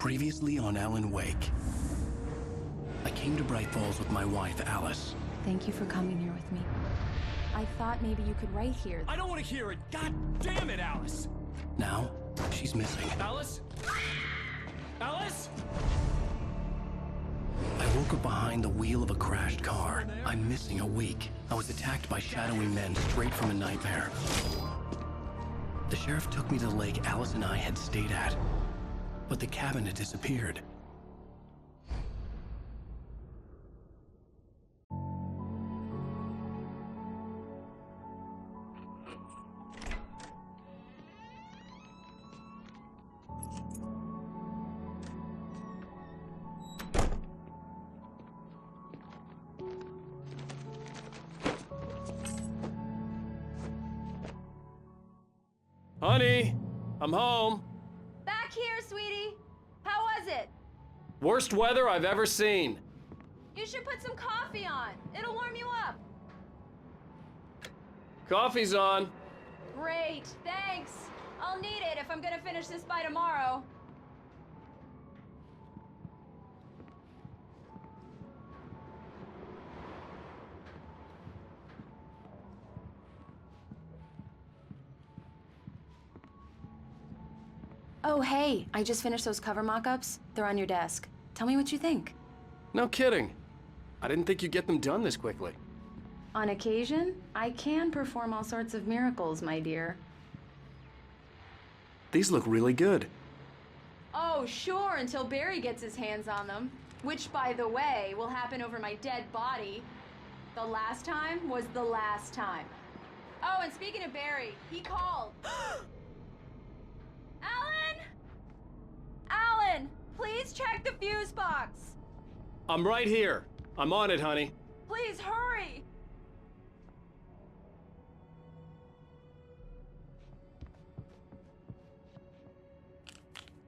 Previously on Alan Wake. I came to Bright Falls with my wife, Alice. Thank you for coming here with me. I thought maybe you could write here. I don't want to hear it! God damn it, Alice! Now, she's missing. Alice? Alice? I woke up behind the wheel of a crashed car. I'm missing a week. I was attacked by shadowy men straight from a nightmare. The sheriff took me to the lake Alice and I had stayed at, but the cabin had disappeared. Honey, I'm home. Back here, sweetie. How was it? Worst weather I've ever seen. You should put some coffee on. It'll warm you up. Coffee's on. Great, thanks. I'll need it if I'm gonna finish this by tomorrow. Oh, hey, I just finished those cover mock-ups. They're on your desk. Tell me what you think. No kidding. I didn't think you'd get them done this quickly. On occasion, I can perform all sorts of miracles, my dear. These look really good. Oh, sure, until Barry gets his hands on them. Which, by the way, will happen over my dead body. The last time was the last time. Oh, and speaking of Barry, he called. Alan! Alan, please check the fuse box. I'm right here. I'm on it, honey. Please hurry.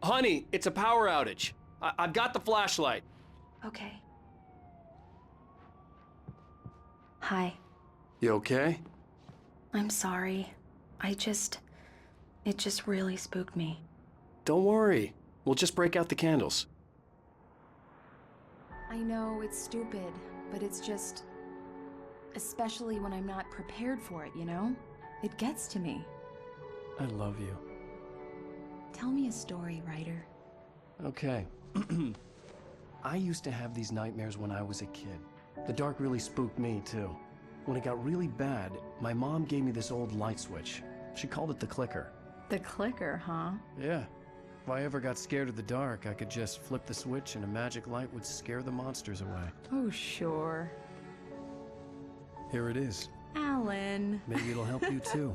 Honey, it's a power outage. I've got the flashlight. Okay. Hi. You okay? I'm sorry. It just really spooked me. Don't worry. We'll just break out the candles. I know it's stupid, but it's just... especially when I'm not prepared for it, you know? It gets to me. I love you. Tell me a story, writer. Okay. I used to have these nightmares when I was a kid. The dark really spooked me, too. When it got really bad, my mom gave me this old light switch. She called it the clicker. The clicker, huh? Yeah. If I ever got scared of the dark, I could just flip the switch and a magic light would scare the monsters away. Oh, sure. Here it is. Alan. Maybe it'll help you, too.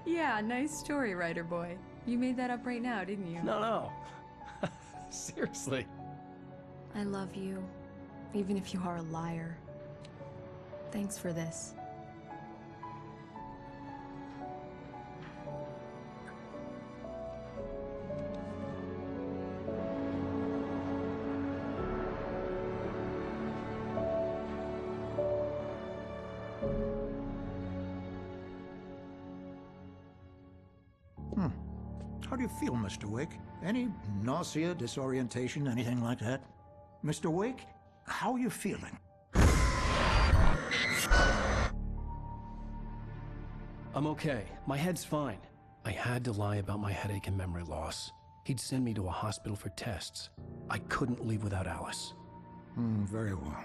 Yeah, nice story, writer boy. You made that up right now, didn't you? No. Seriously. I love you, even if you are a liar. Thanks for this. How do you feel, Mr. Wake? Any nausea, disorientation, anything like that? Mr. Wake, how are you feeling? I'm okay. My head's fine. I had to lie about my headache and memory loss. He'd send me to a hospital for tests. I couldn't leave without Alice. Very well.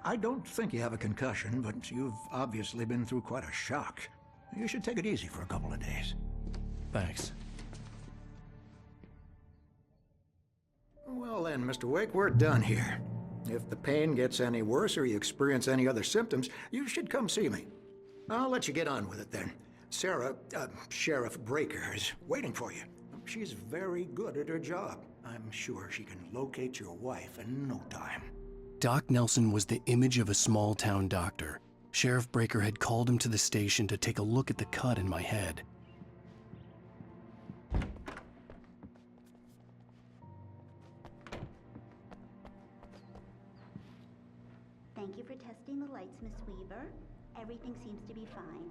I don't think you have a concussion, but you've obviously been through quite a shock. You should take it easy for a couple of days. Thanks. Well then, Mr. Wake, we're done here. If the pain gets any worse or you experience any other symptoms, you should come see me. I'll let you get on with it then. Sarah, Sheriff Breaker, is waiting for you. She's very good at her job. I'm sure she can locate your wife in no time. Doc Nelson was the image of a small-town doctor. Sheriff Breaker had called him to the station to take a look at the cut in my head. Thank you for testing the lights, Miss Weaver. Everything seems to be fine.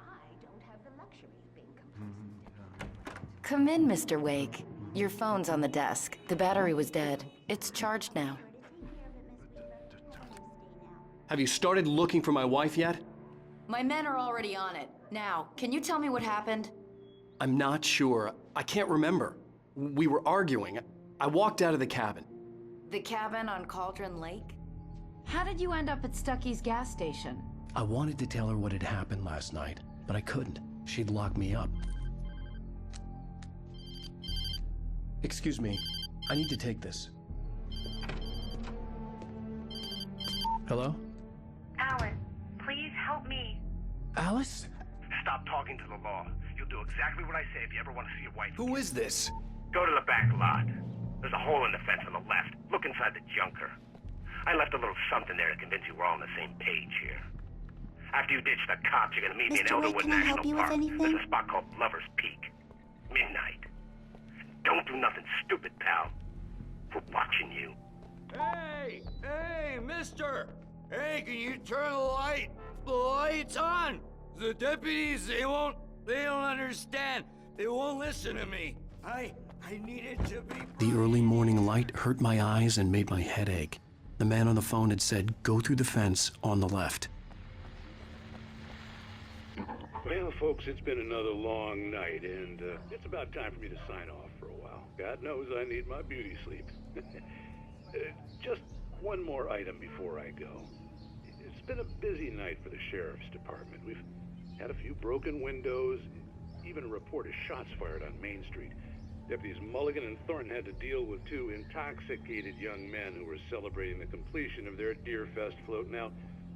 I don't have the luxury of being complacent. Come in, Mr. Wake. Your phone's on the desk. The battery was dead. It's charged now. Have you started looking for my wife yet? My men are already on it. Now, can you tell me what happened? I'm not sure. I can't remember. We were arguing. I walked out of the cabin. The cabin on Cauldron Lake? How did you end up at Stucky's gas station? I wanted to tell her what had happened last night, but I couldn't. She'd lock me up. Excuse me. I need to take this. Hello? Alan, please help me. Alice? Stop talking to the law. You'll do exactly what I say if you ever want to see your wife. Who is this? Go to the back lot. There's a hole in the fence on the left. Look inside the junker. I left a little something there to convince you we're all on the same page here. After you ditch the cops, you're gonna meet me in Mr. Wake, Elderwood can I help National you with Park. anything? There's a spot called Lover's Peak. Midnight. Don't do nothing stupid, pal. We're watching you. Hey, mister! Hey, can you turn the light? The light's on! The deputies, they don't understand. They won't listen to me. I needed to be... The early morning light hurt my eyes and made my head ache. The man on the phone had said, go through the fence on the left. Well, folks, it's been another long night, and it's about time for me to sign off for a while. God knows I need my beauty sleep. Just one more item before I go. It's been a busy night for the sheriff's department. We've had a few broken windows, even a report of shots fired on Main Street. Deputies Mulligan and Thornton had to deal with two intoxicated young men who were celebrating the completion of their Deerfest float. Now,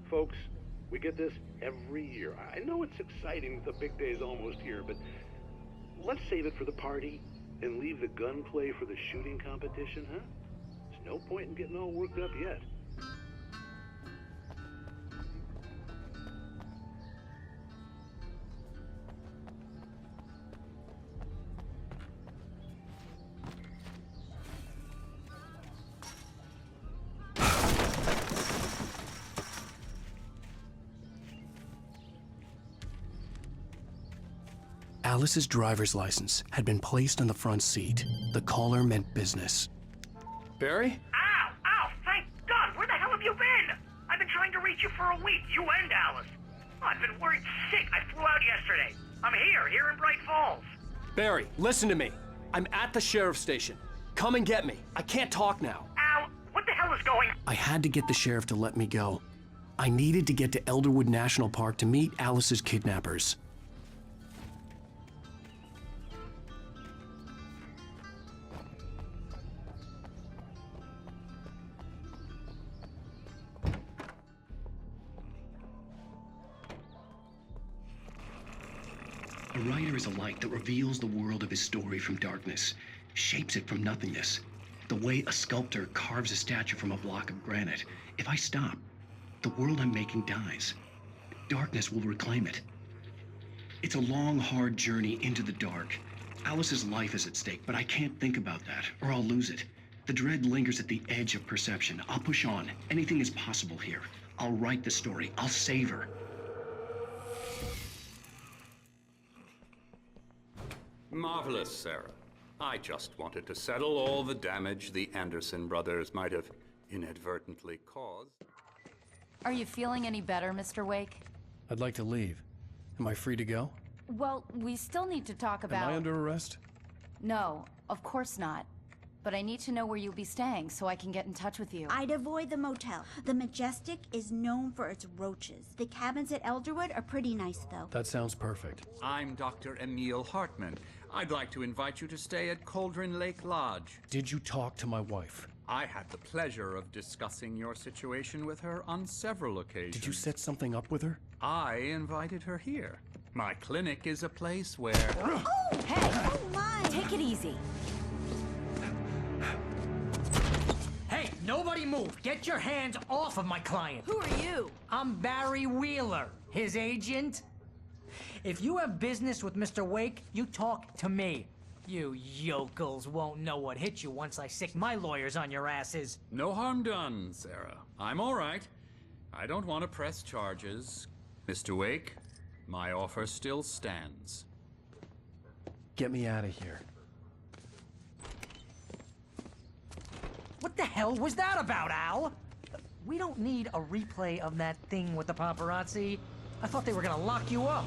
folks, we get this every year. I know it's exciting that the big day's almost here, but let's save it for the party and leave the gunplay for the shooting competition, huh? There's no point in getting all worked up yet. Alice's driver's license had been placed on the front seat. The caller meant business. Barry? Ow! Ow! Thank God! Where the hell have you been? I've been trying to reach you for a week, you and Alice. Oh, I've been worried sick. I flew out yesterday. I'm here in Bright Falls. Barry, listen to me. I'm at the sheriff's station. Come and get me. I can't talk now. Al, what the hell is going on? I had to get the sheriff to let me go. I needed to get to Elderwood National Park to meet Alice's kidnappers. A writer is a light that reveals the world of his story from darkness, shapes it from nothingness. The way a sculptor carves a statue from a block of granite. If I stop, the world I'm making dies. Darkness will reclaim it. It's a long, hard journey into the dark. Alice's life is at stake, but I can't think about that, or I'll lose it. The dread lingers at the edge of perception. I'll push on. Anything is possible here. I'll write the story. I'll save her. Marvelous, Sarah. I just wanted to settle all the damage the Anderson brothers might have inadvertently caused. Are you feeling any better, Mr. Wake? I'd like to leave. Am I free to go? Well, we still need to talk about... Am I under arrest? No, of course not. But I need to know where you'll be staying so I can get in touch with you. I'd avoid the motel. The Majestic is known for its roaches. The cabins at Elderwood are pretty nice, though. That sounds perfect. I'm Dr. Emil Hartman. I'd like to invite you to stay at Cauldron Lake Lodge. Did you talk to my wife? I had the pleasure of discussing your situation with her on several occasions. Did you set something up with her? I invited her here. My clinic is a place where... Oh! Hey! Oh, my! Take it easy. Hey, nobody move! Get your hands off of my client! Who are you? I'm Barry Wheeler, his agent. If you have business with Mr. Wake, you talk to me. You yokels won't know what hit you once I sick my lawyers on your asses. No harm done, Sarah. I'm all right. I don't want to press charges. Mr. Wake, my offer still stands. Get me out of here. What the hell was that about, Al? We don't need a replay of that thing with the paparazzi. I thought they were gonna lock you up.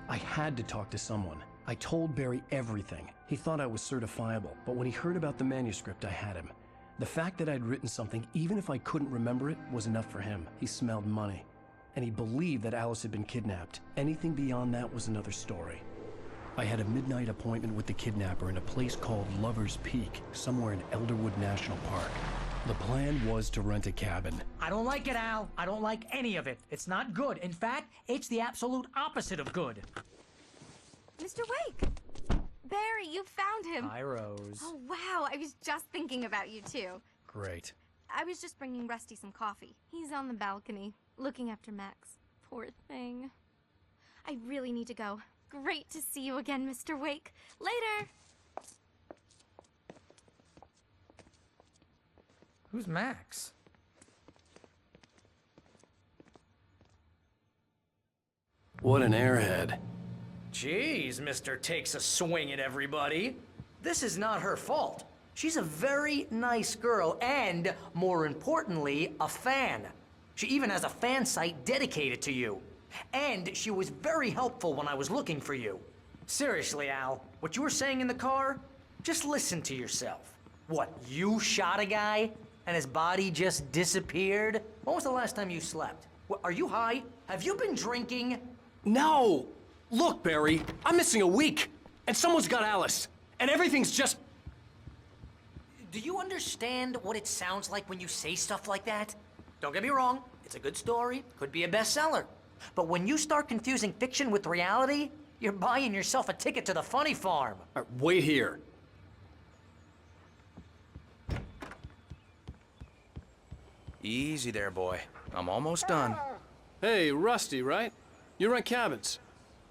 I had to talk to someone. I told Barry everything. He thought I was certifiable, but when he heard about the manuscript, I had him. The fact that I'd written something, even if I couldn't remember it, was enough for him. He smelled money. And he believed that Alice had been kidnapped. Anything beyond that was another story. I had a midnight appointment with the kidnapper in a place called Lover's Peak, somewhere in Elderwood National Park. The plan was to rent a cabin. I don't like it, Al. I don't like any of it. It's not good. In fact, it's the absolute opposite of good. Mr. Wake! Barry, you found him! Hi, Rose. Oh, wow. I was just thinking about you, too. Great. I was just bringing Rusty some coffee. He's on the balcony, looking after Max. Poor thing. I really need to go. Great to see you again, Mr. Wake. Later! Who's Max? What an airhead. Jeez, Mr. Takes a swing at everybody. This is not her fault. She's a very nice girl and, more importantly, a fan. She even has a fan site dedicated to you. And she was very helpful when I was looking for you. Seriously, Al, what you were saying in the car? Just listen to yourself. What, you shot a guy and his body just disappeared? When was the last time you slept? What, are you high? Have you been drinking? No! Look, Barry, I'm missing a week, and someone's got Alice, and everything's just... Do you understand what it sounds like when you say stuff like that? Don't get me wrong, it's a good story, could be a bestseller. But when you start confusing fiction with reality, you're buying yourself a ticket to the funny farm. All right, wait here. Easy there, boy. I'm almost done. Hey, Rusty, right? You rent cabins.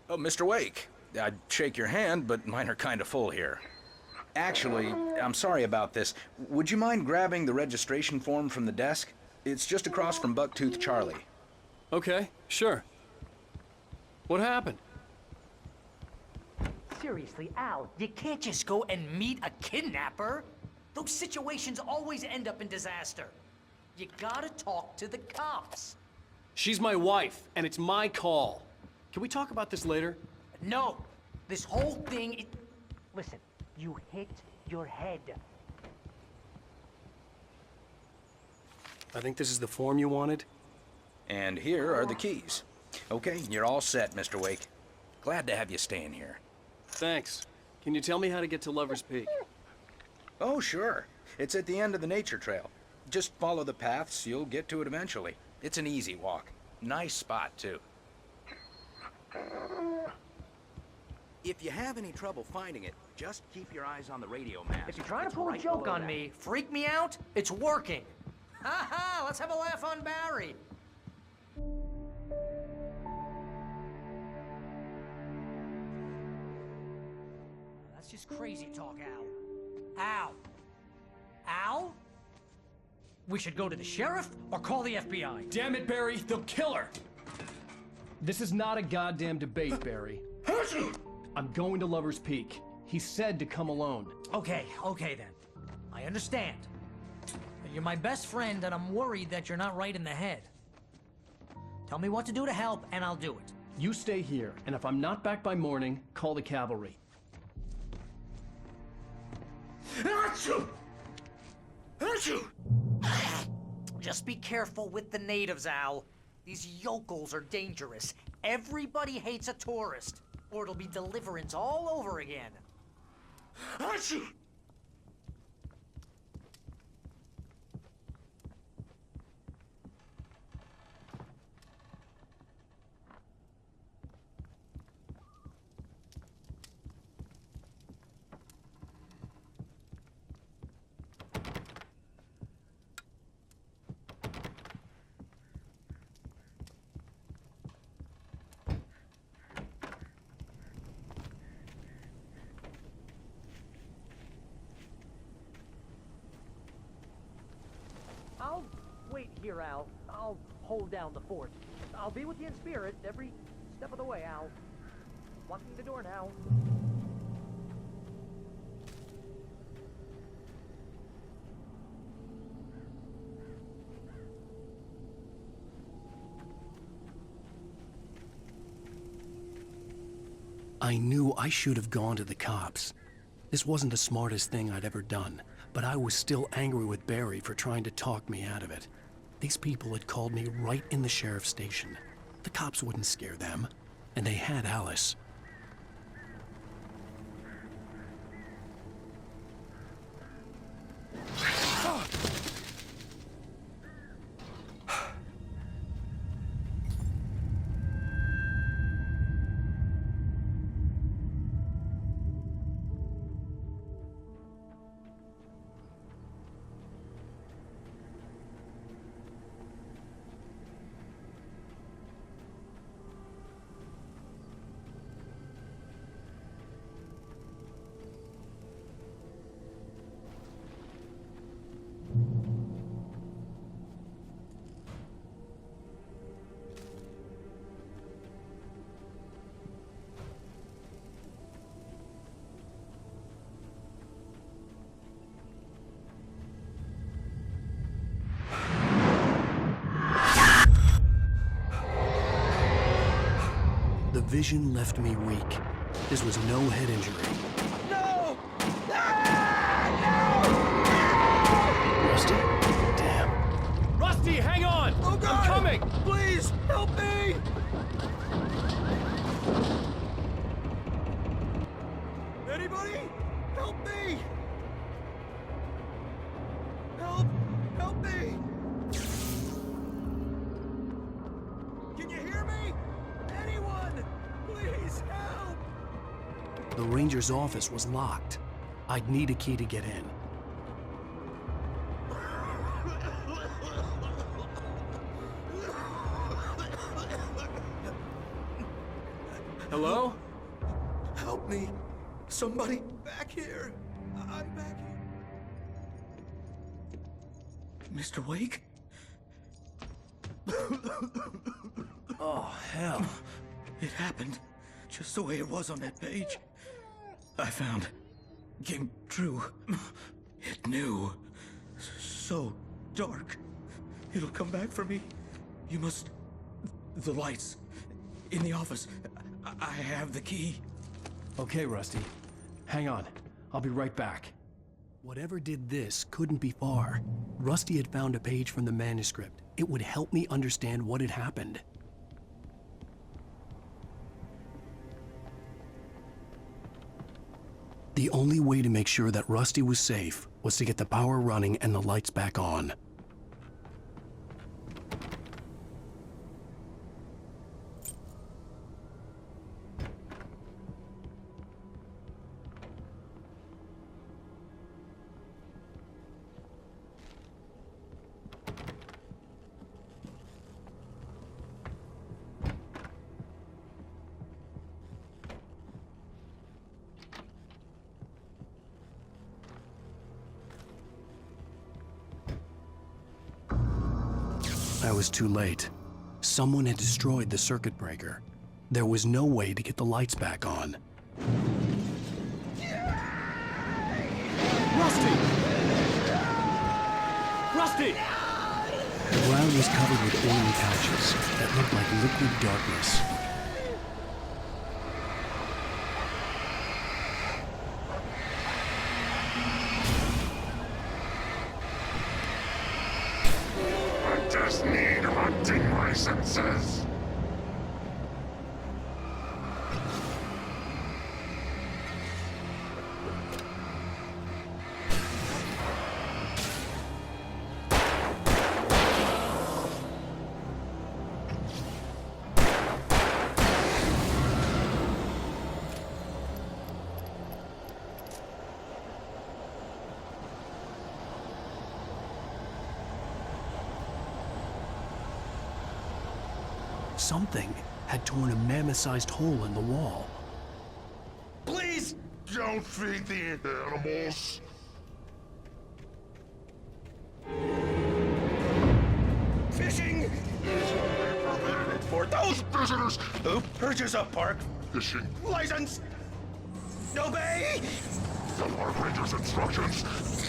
Oh, Mr. Wake. I'd shake your hand, but mine are kind of full here. Actually, I'm sorry about this. Would you mind grabbing the registration form from the desk? It's just across from Bucktooth Charlie. Okay, sure. What happened? Seriously, Al, you can't just go and meet a kidnapper. Those situations always end up in disaster. You gotta talk to the cops. She's my wife, and it's my call. Can we talk about this later? No, this whole thing, Listen, you hit your head. I think this is the form you wanted. And here are the keys. Okay, you're all set, Mr. Wake. Glad to have you staying here. Thanks. Can you tell me how to get to Lover's Peak? Oh, sure. It's at the end of the nature trail. Just follow the paths, you'll get to it eventually. It's an easy walk. Nice spot, too. If you have any trouble finding it, just keep your eyes on the radio mast. If you're trying to pull a joke on me, freak me out, it's working. Ha ha, let's have a laugh on Barry. That's just crazy talk, Al. Al? Al? We should go to the sheriff or call the FBI. Damn it, Barry, they'll kill her! This is not a goddamn debate, Barry. I'm going to Lover's Peak. He said to come alone. Okay then. I understand. You're my best friend, and I'm worried that you're not right in the head. Tell me what to do to help, and I'll do it. You stay here, and if I'm not back by morning, call the cavalry. Achoo! Achoo! Just be careful with the natives, Al. These yokels are dangerous. Everybody hates a tourist, or it'll be Deliverance all over again. Achoo! I'll wait here, Al. I'll hold down the fort. I'll be with you in spirit every step of the way, Al. Locking the door now. I knew I should have gone to the cops. This wasn't the smartest thing I'd ever done, but I was still angry with Barry for trying to talk me out of it. These people had called me right in the sheriff's station. The cops wouldn't scare them, and they had Alice. The vision left me weak. This was no head injury. No! Rusty? Damn. Rusty, hang on! Oh God! I'm coming! Please, help me! Anybody? Help me! Help me! Can you hear me? Anyone? Please help! The ranger's office was locked. I'd need a key to get in. Hello? Help me! Somebody back here! I'm back here. Mr. Wake? Oh, hell. It happened just the way it was on that page. I found. Came true. It knew. So dark. It'll come back for me. You must. The lights. In the office. I have the key. Okay, Rusty. Hang on. I'll be right back. Whatever did this couldn't be far. Rusty had found a page from the manuscript. It would help me understand what had happened. The only way to make sure that Rusty was safe was to get the power running and the lights back on. I was too late. Someone had destroyed the circuit breaker. There was no way to get the lights back on. Rusty! Rusty! The ground was covered with oily patches that looked like liquid darkness. I just need hunting licenses. Something had torn a mammoth-sized hole in the wall. Please don't feed the animals. Fishing is only permitted for those visitors who purchase a park Fishing license. Obey the park ranger's instructions.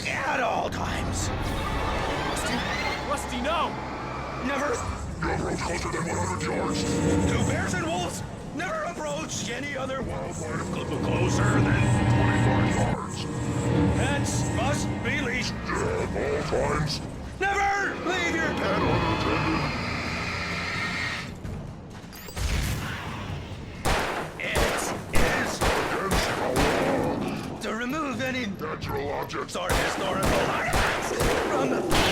at all times. Rusty, no! Never No approach closer than 100 yards. do bears and wolves. Never approach don't see any other... Well, might have come closer than 25 yards. Pets must be leashed. At all times. Never leave your pet unattended. To remove any natural objects or historical artifacts from the...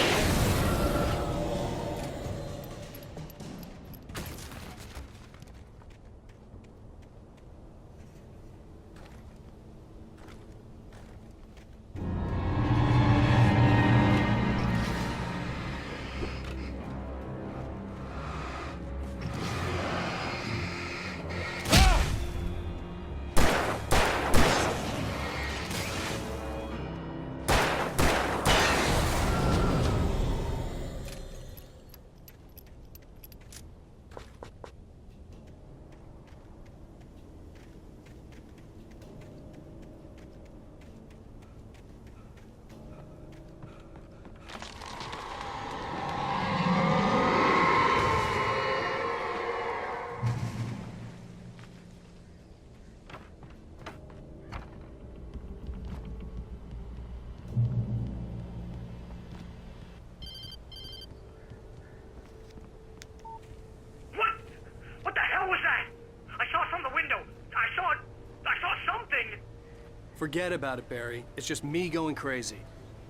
Forget about it, Barry. It's just me going crazy.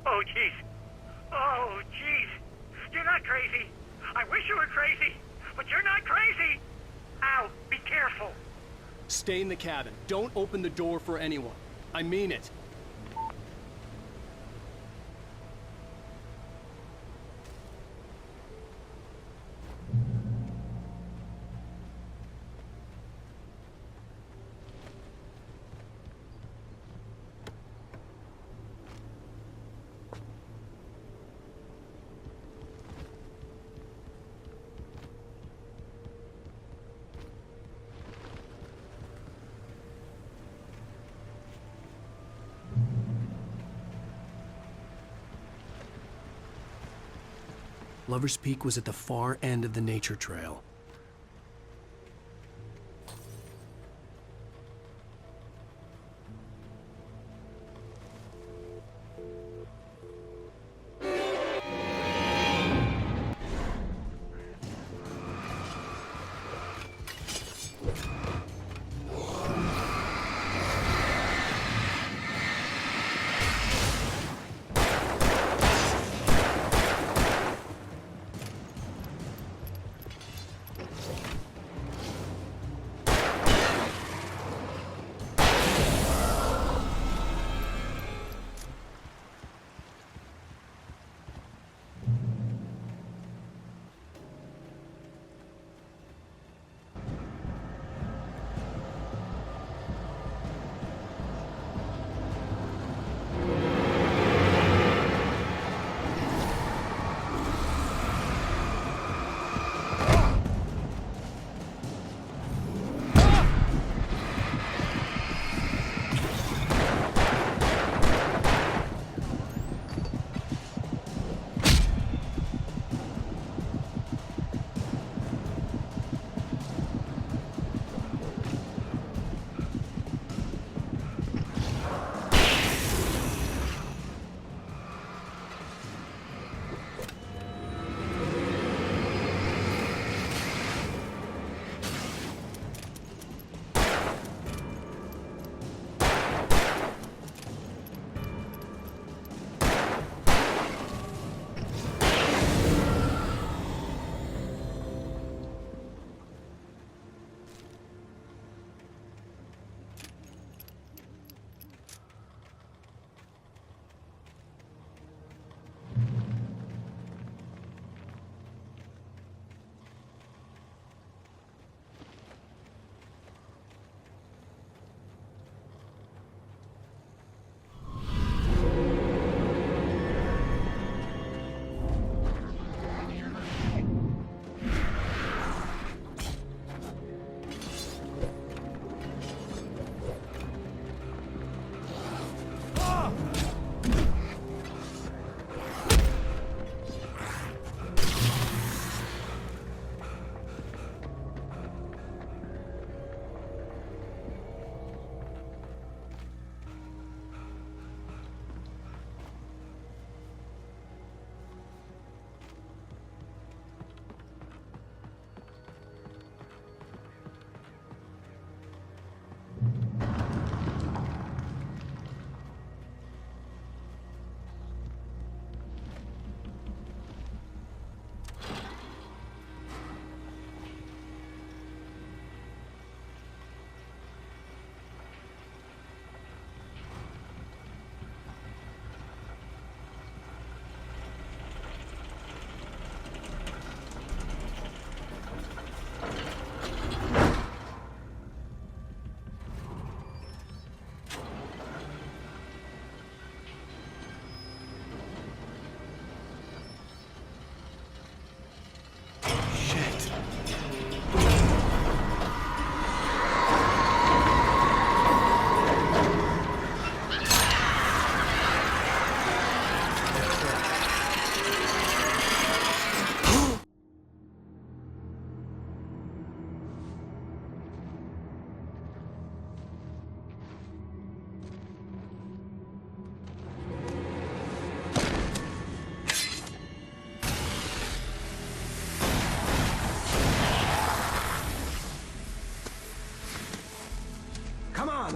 Oh, jeez. Oh, jeez. You're not crazy. I wish you were crazy, but you're not crazy. Ow, be careful. Stay in the cabin. Don't open the door for anyone. I mean it. Lover's Peak was at the far end of the nature trail.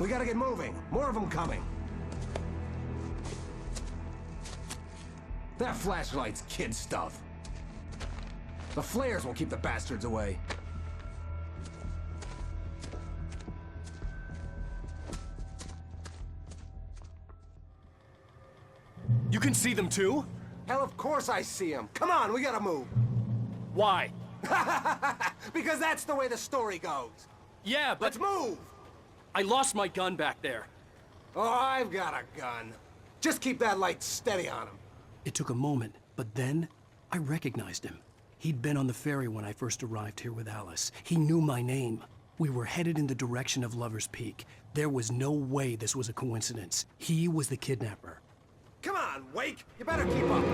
We gotta get moving. More of them coming. That flashlight's kid stuff. The flares will keep the bastards away. You can see them too? Hell, of course I see them. Come on, we gotta move. Why? Because that's the way the story goes. Yeah, but... Let's move! I lost my gun back there. Oh, I've got a gun. Just keep that light steady on him. It took a moment, but then I recognized him. He'd been on the ferry when I first arrived here with Alice. He knew my name. We were headed in the direction of Lover's Peak. There was no way this was a coincidence. He was the kidnapper. Come on, Wake! You better keep up.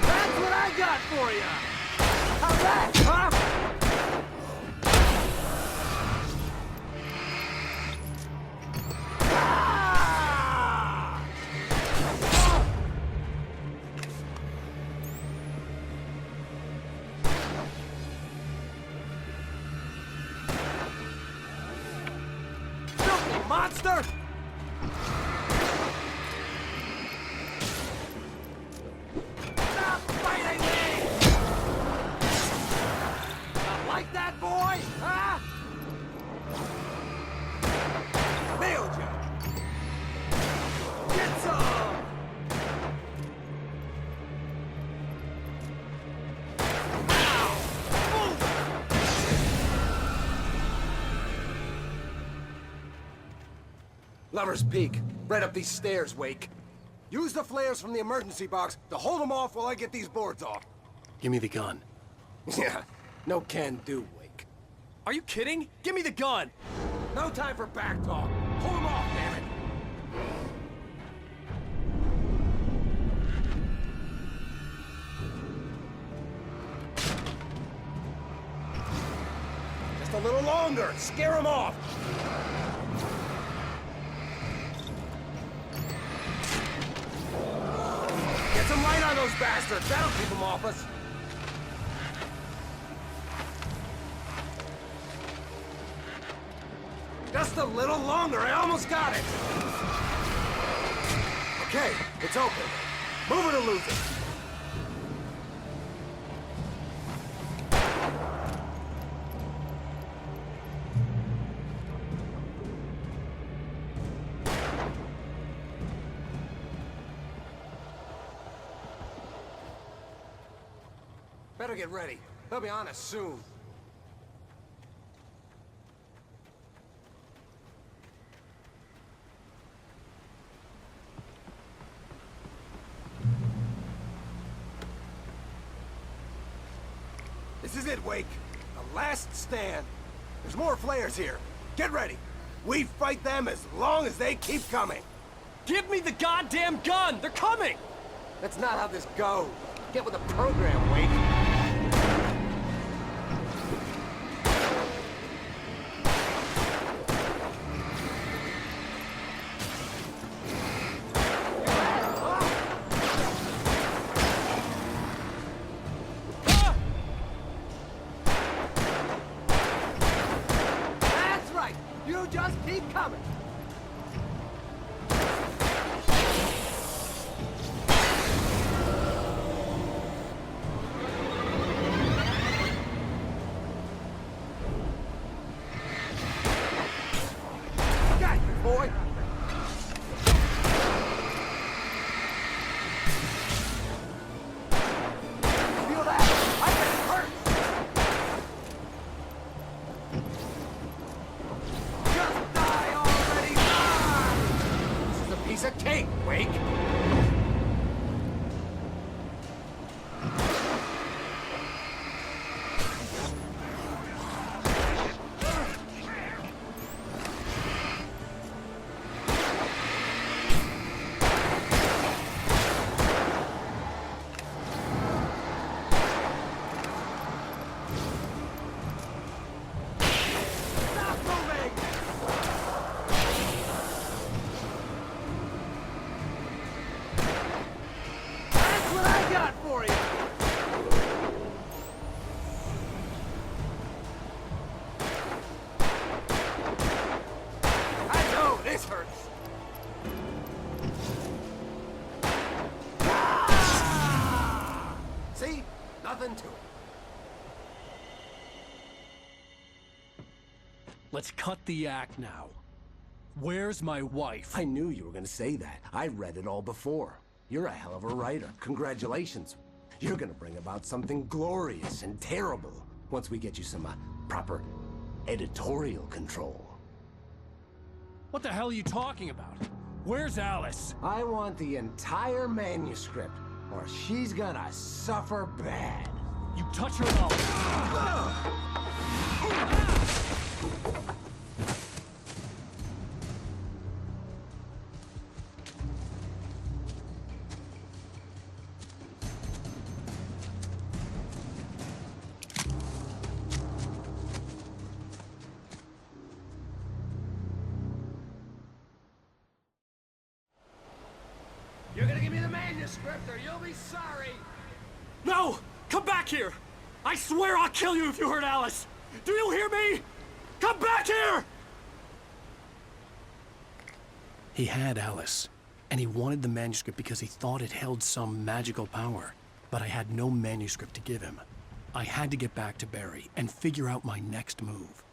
That's what I got for you! How's that, huh? Filthy monster! Stop fighting me! Not like that, boy? Huh? Nailed you! Get some! Ow! Move! Lover's Peak. Right up these stairs, Wake. Use the flares from the emergency box to hold them off while I get these boards off. Give me the gun. Yeah, no can do, Wake. Are you kidding? Give me the gun! No time for back talk. Hold them off, damn it! Just a little longer. Scare them off. Get some light on those bastards. That'll keep them off us. Just a little longer. I almost got it. Okay, it's open. Move it or lose it. Better get ready. They'll be on us soon. This is it, Wake. The last stand. There's more flares here. Get ready. We fight them as long as they keep coming. Give me the goddamn gun! They're coming! That's not how this goes. Get with the program, Wake. That's right. You just keep coming. Got you, boy. Feel that? I bet it hurts. Just die already. Ah! This is a piece of cake, Wake. Stop moving! nothing to it. Let's cut the act now. Where's my wife? I knew you were gonna say that. I read it all before. You're a hell of a writer. Congratulations. You're gonna bring about something glorious and terrible once we get you some proper editorial control. What the hell are you talking about? Where's Alice? I want the entire manuscript, or she's gonna suffer bad. You touch her and You're gonna give me the manuscript or you'll be sorry! No! Come back here! I swear I'll kill you if you hurt Alice! Do you hear me? Come back here! He had Alice, and he wanted the manuscript because he thought it held some magical power. But I had no manuscript to give him. I had to get back to Barry and figure out my next move.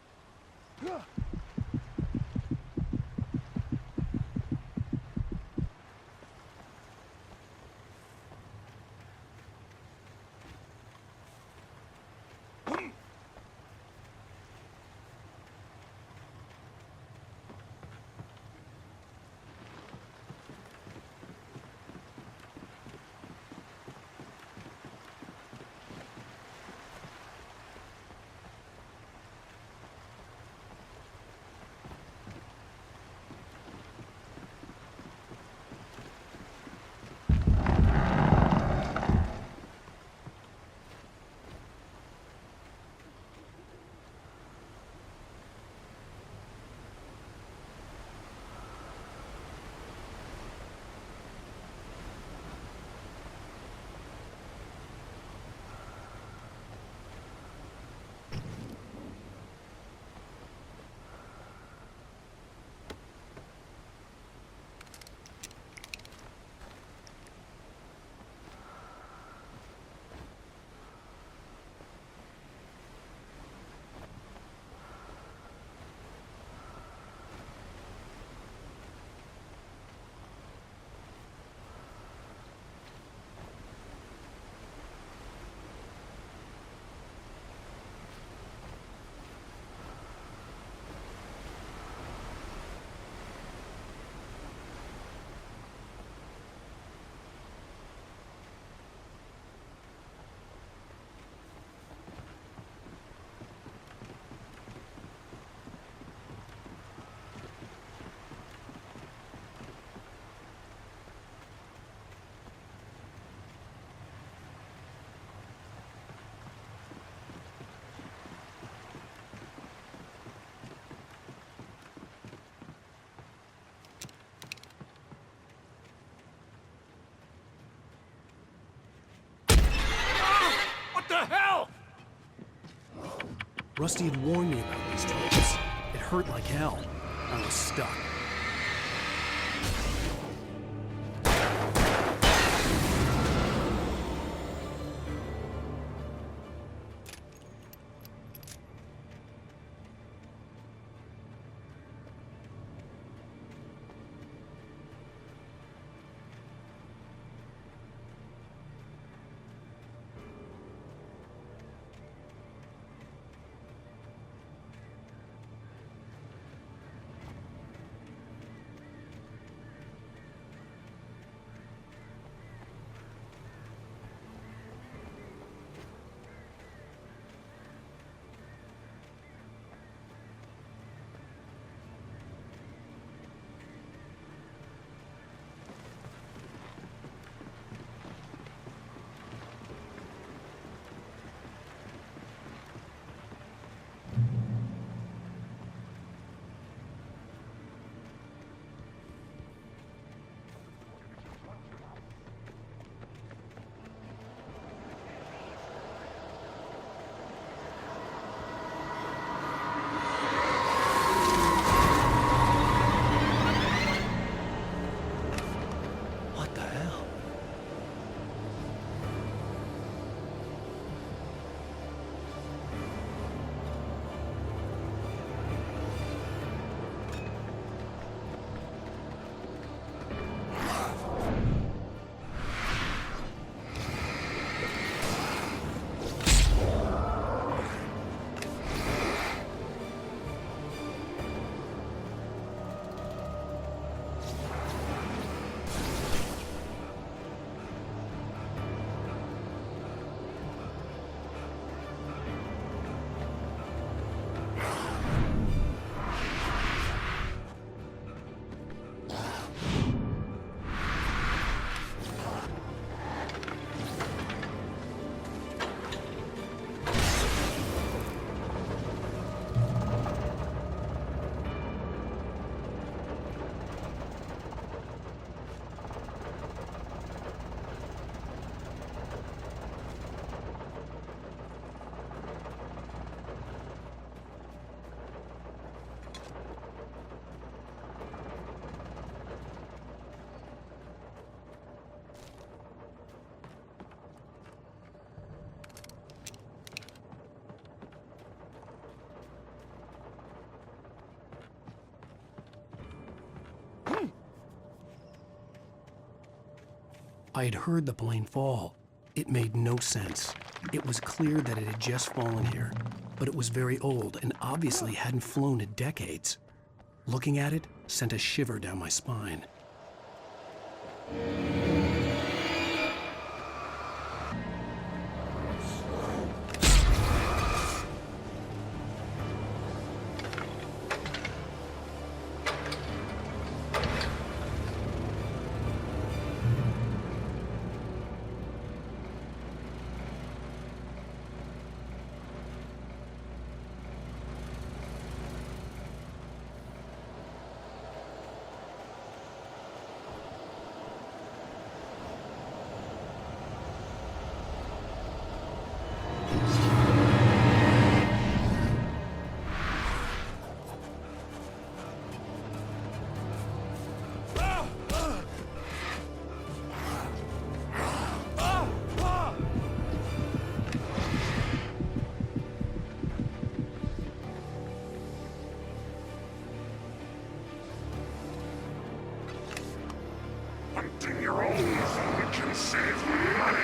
What the hell? Rusty had warned me about these troubles. It hurt like hell. I was stuck. I had heard the plane fall. It made no sense. It was clear that it had just fallen here, but it was very old and obviously hadn't flown in decades. Looking at it sent a shiver down my spine. Hunting your own food can save money.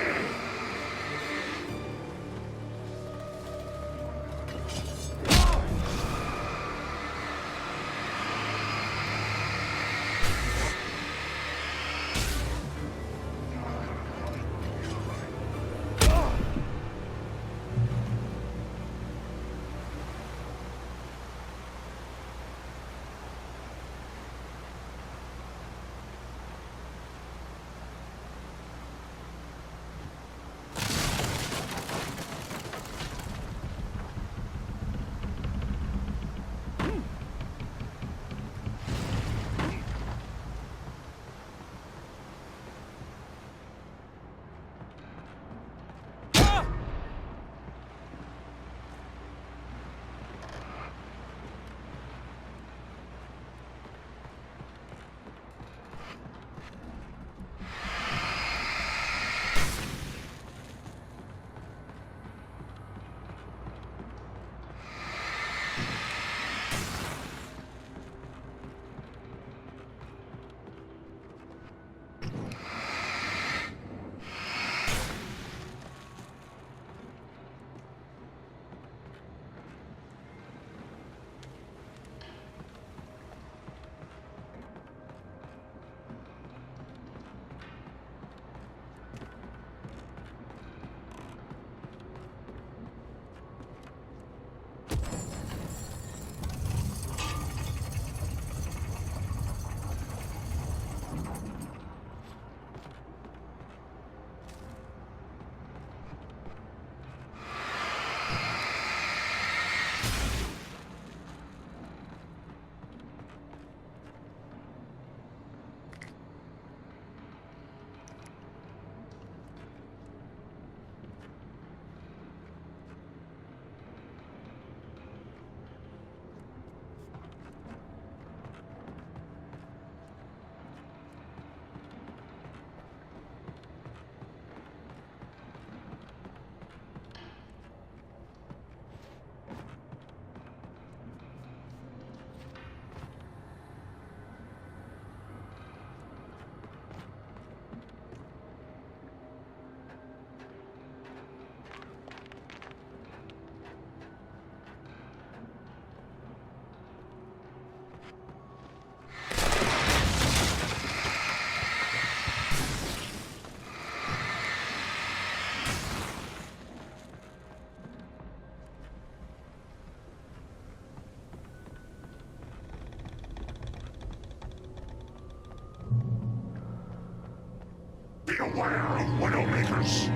Be aware of Widowmakers.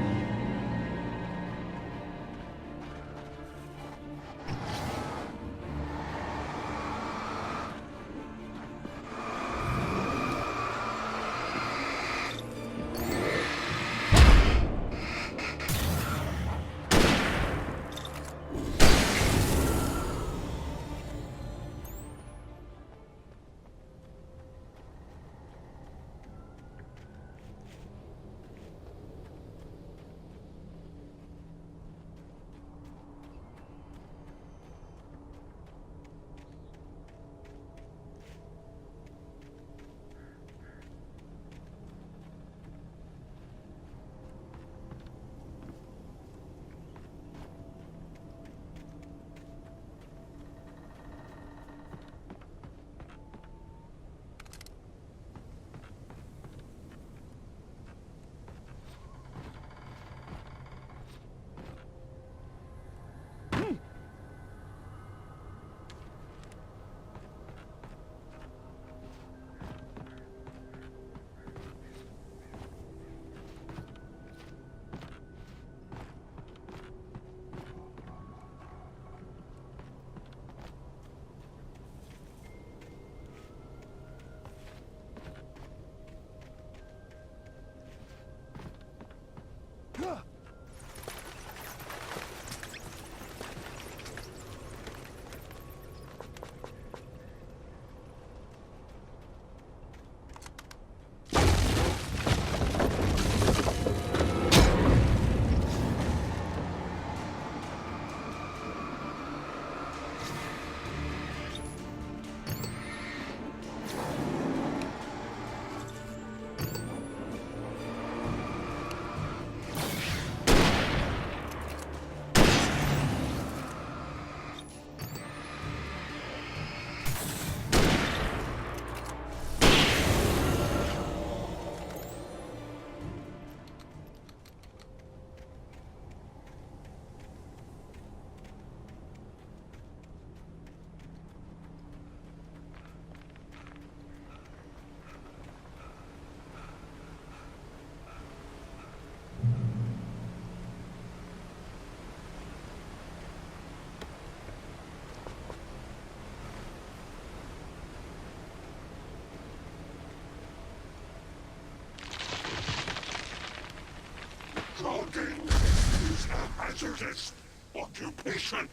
hazardous occupation.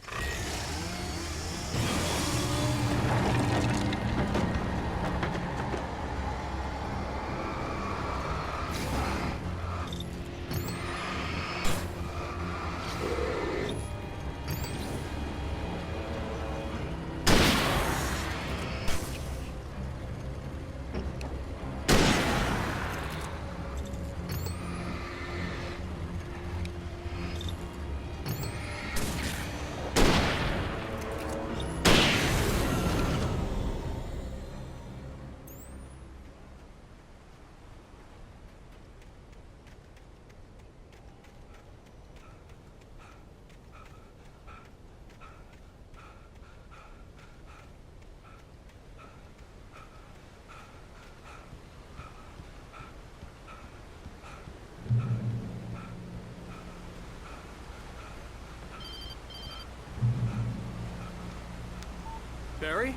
Barry?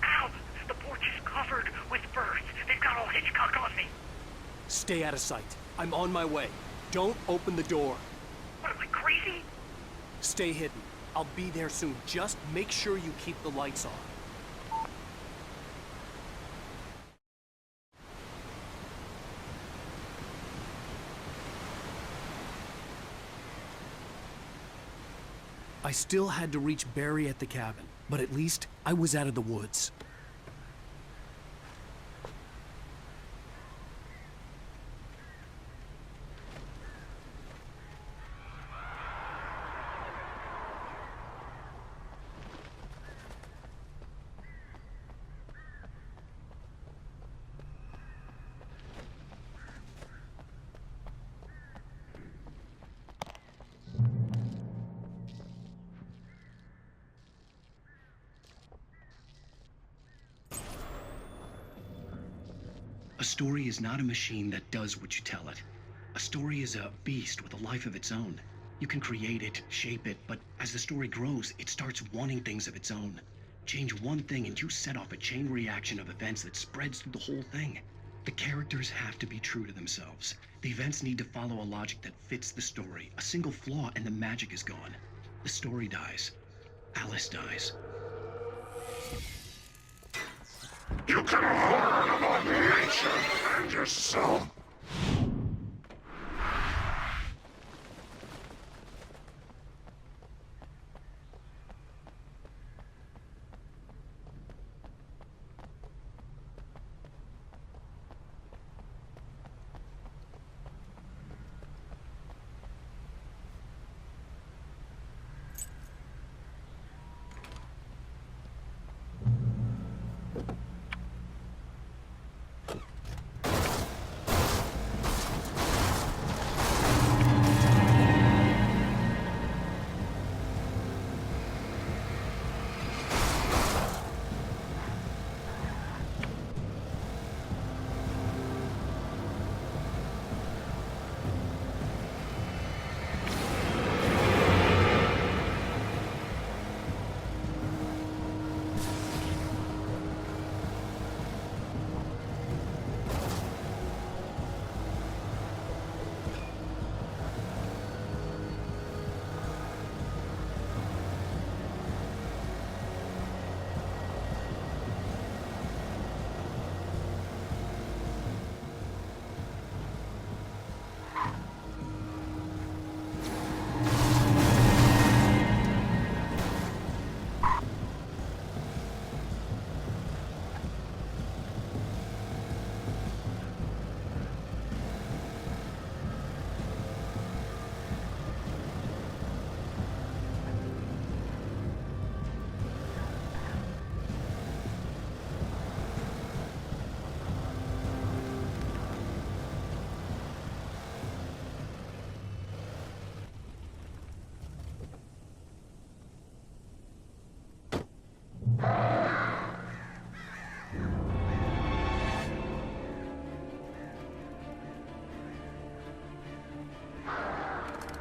Al, the porch is covered with birds. They've got all Hitchcock on me. Stay out of sight. I'm on my way. Don't open the door. What, am I crazy? Stay hidden. I'll be there soon. Just make sure you keep the lights on. I still had to reach Barry at the cabin, but at least I was out of the woods. A story is not a machine that does what you tell it. A story is a beast with a life of its own. You can create it, shape it, but as the story grows, it starts wanting things of its own. Change one thing and you set off a chain reaction of events that spreads through the whole thing. The characters have to be true to themselves. The events need to follow a logic that fits the story. A single flaw and the magic is gone. The story dies. Alice dies. You can learn about nature and yourself.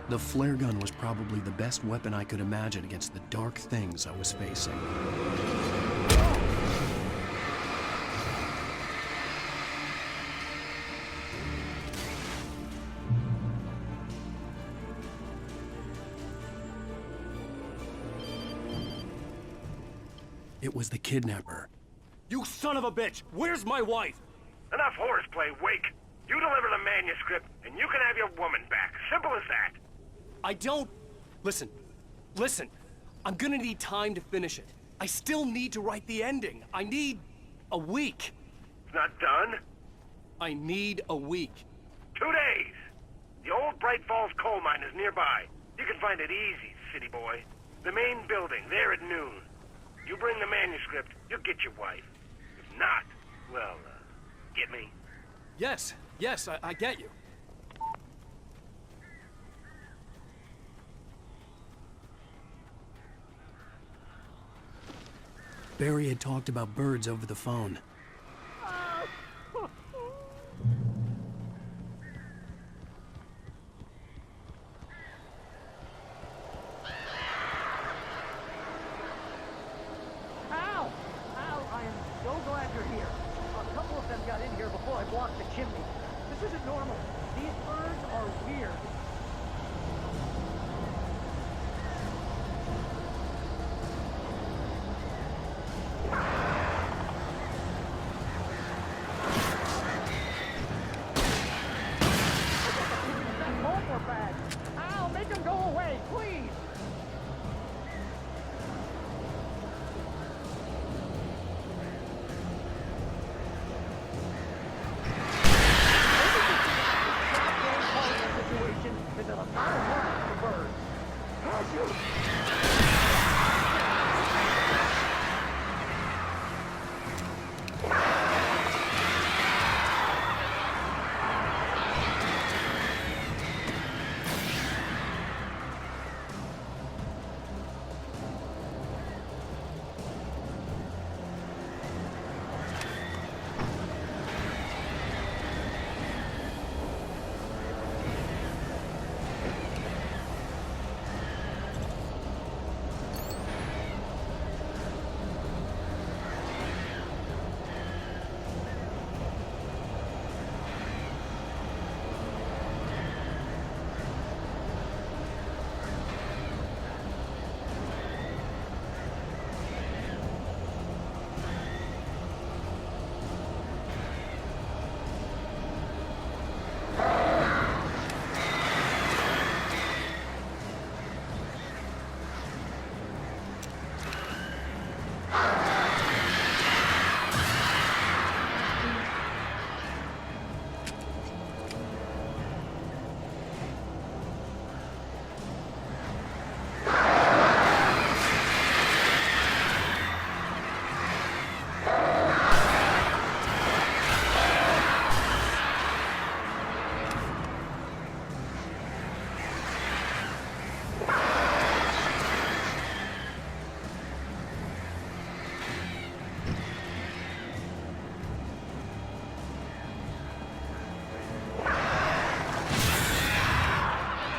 The flare gun was probably the best weapon I could imagine against the dark things I was facing. It was the kidnapper. You son of a bitch! Where's my wife? Enough horseplay, Wake. You deliver the manuscript, and you can have your woman back. Simple as that. I don't... Listen. I'm gonna need time to finish it. I still need to write the ending. I need a week. It's not done? I need a week. 2 days. The old Bright Falls coal mine is nearby. You can find it easy, city boy. The main building, there at noon. You bring the manuscript, you'll get your wife. If not, well, get me? Yes, I get you. Barry had talked about birds over the phone. Al! Al, I am so glad you're here. A couple of them got in here before I blocked the chimney. This isn't normal. These birds are weird. Al, make them go away, please! Situation is a lot of work for birds.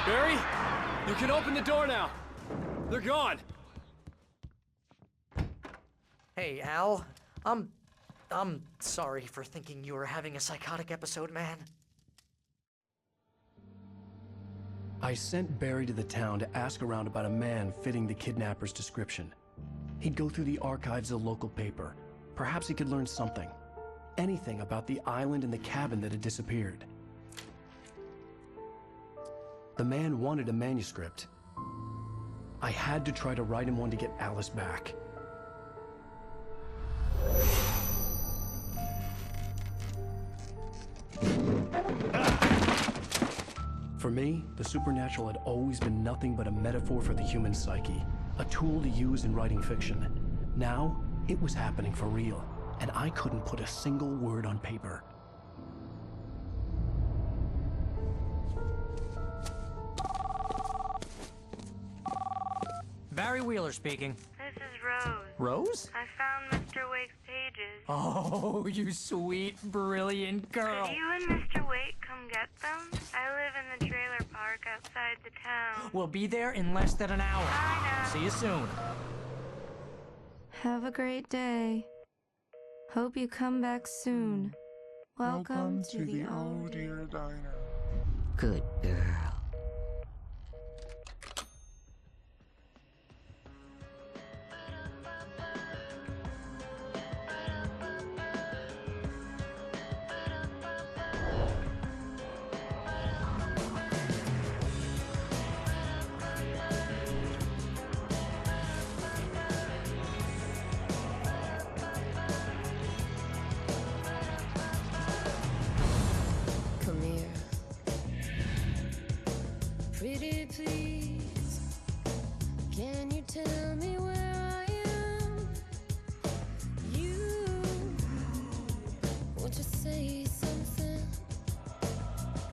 Barry, you can open the door now. They're gone. Hey, Al. I'm sorry for thinking you were having a psychotic episode, man. I sent Barry to the town to ask around about a man fitting the kidnapper's description. He'd go through the archives of the local paper. Perhaps he could learn something. Anything about the island and the cabin that had disappeared. The man wanted a manuscript. I had to try to write him one to get Alice back. For me, the supernatural had always been nothing but a metaphor for the human psyche, a tool to use in writing fiction. Now, it was happening for real, and I couldn't put a single word on paper. Barry Wheeler speaking. This is Rose. Rose? I found Mr. Wake's pages. Oh, you sweet, brilliant girl. Could you and Mr. Wake come get them? I live in the trailer park outside the town. We'll be there in less than an hour. I know. See you soon. Have a great day. Hope you come back soon. Welcome to the old dear diner. Good girl.